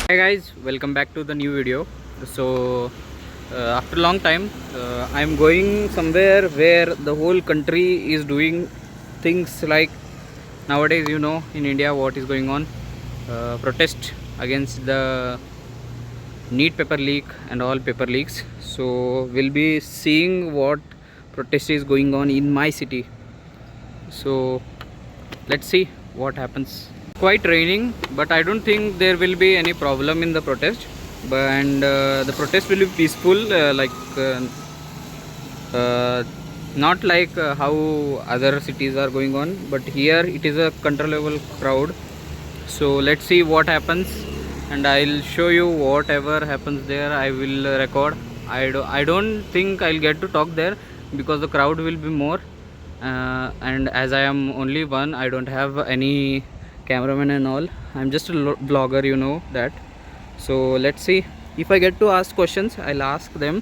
Hey guys, welcome back to the new video. So after a long time I'm going somewhere where the whole country is doing things like nowadays, in India what is going on, protest against the NEET paper leak and all paper leaks. So we'll be seeing what protest is going on in my city. So let's see what happens. Quite raining, but I don't think there will be any problem in the protest. And the protest will be peaceful, not like how other cities are going on, but here it is a controllable crowd. So let's see what happens, and I'll show you whatever happens there. I will record. I don't think I'll get to talk there because the crowd will be more, and as I am only one, I don't have any cameraman and all. I'm just a blogger, you know that. So let's see. If I get to ask questions, I'll ask them.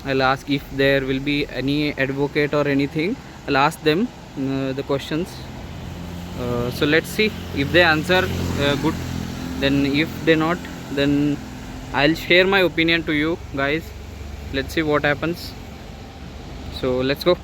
I'll ask if there will be any advocate or anything. I'll ask them the questions. So let's see if they answer good. Then if they not, then I'll share my opinion to you guys. Let's see what happens. So let's go.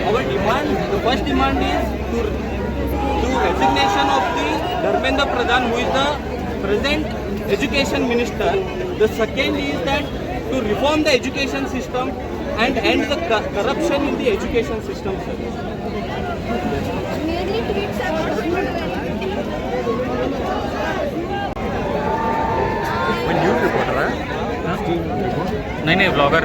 Our demand, the first demand is to resignation of the Dharmendra Pradhan, who is the present education minister. The second is that to reform the education system and end the corruption in the education system, sir. News reporter है? नहीं blogger.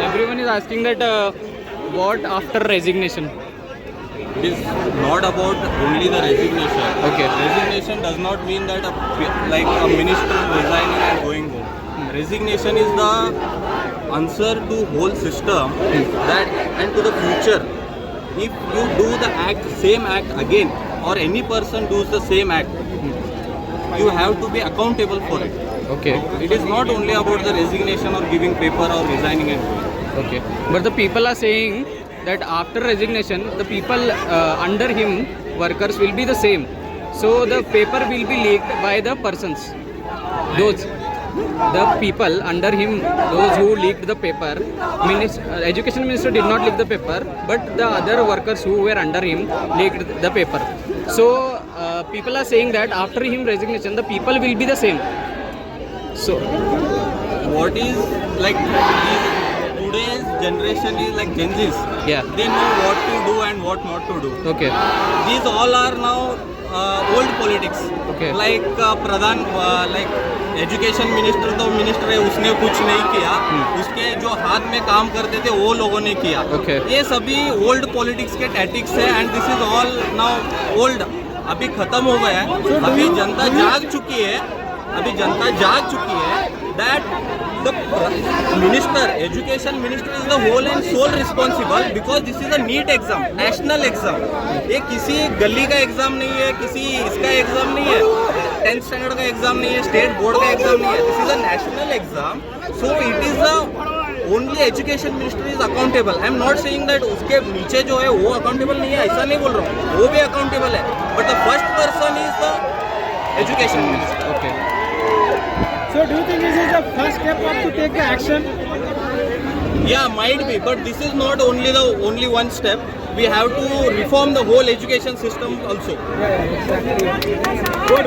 Everyone is asking that what after resignation? It is not about only the resignation. Okay. Resignation does not mean that like a minister resigning and going home. Resignation is the answer to whole system that and to the future. If you do the same act again, or any person does the same act, you have to be accountable for it. Okay. It is not only about the resignation or giving paper or resigning and going. Okay. But the people are saying that after resignation, the people under him, workers will be the same. So the paper will be leaked by the persons. The people under him, those who leaked the paper, education minister did not leak the paper, but the other workers who were under him leaked the paper. So people are saying that after him resignation, the people will be the same. So what is like today's generation is like Gen Zs. Yeah. They know what to do and what not to do. Okay. These all are now old politics. Okay. Like Pradhan, like education minister तो minister है, उसने कुछ नहीं किया. उसके जो हाथ में काम करते थे वो लोगों ने किया. Okay. ये सभी ओल्ड पॉलिटिक्स के टैटिक्स है and this is all now old. अभी खत्म हो गया है. अभी जनता जाग चुकी है. That the minister, education minister is the whole and sole responsible because this is a NEET exam, national exam. ये किसी गली का एग्जाम नहीं है, किसी इसका एग्जाम नहीं है. 10th स्टैंडर्ड का एग्जाम नहीं है, स्टेट बोर्ड का एग्जाम नहीं है, this is a national exam. So it is a only education minister is accountable. I am not saying that उसके नीचे जो है वो अकाउंटेबल नहीं है, ऐसा नहीं बोल रहा हूँ, वो भी अकाउंटेबल है, but the first person is the education minister. Okay. So do you think this is the first step up to take the action? Yeah, might be, but this is not only one step. We have to reform the whole education system also. Yeah, exactly. Good.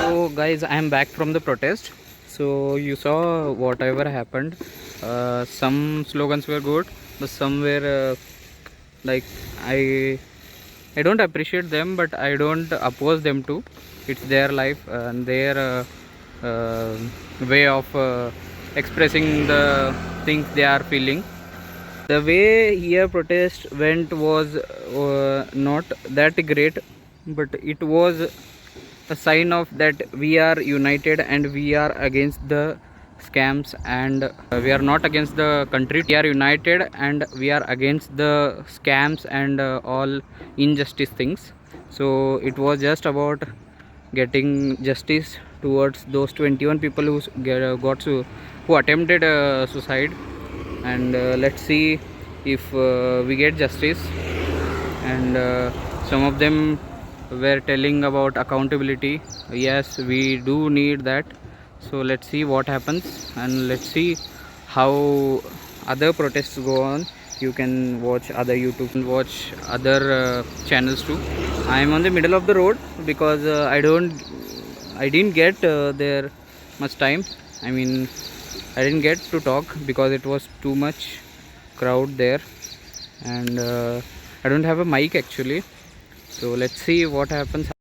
So guys, I am back from the protest. So you saw whatever happened. Some slogans were good, but some were like I don't appreciate them, but I don't oppose them too. It's their life and their way of expressing the things they are feeling. The way here protest went was not that great, but it was a sign of that we are united and we are against the scams, and we are not against the country. We are united and we are against the scams and all injustice things. So it was just about getting justice towards those 21 people who attempted suicide, and let's see if we get justice. And some of them were telling about accountability. Yes, we do need that. So let's see what happens, and let's see how other protests go on. You can watch other YouTube and watch other channels too. I am on the middle of the road because I didn't get there much time. I mean, I didn't get to talk because it was too much crowd there. and I don't have a mic actually, so let's see what happens.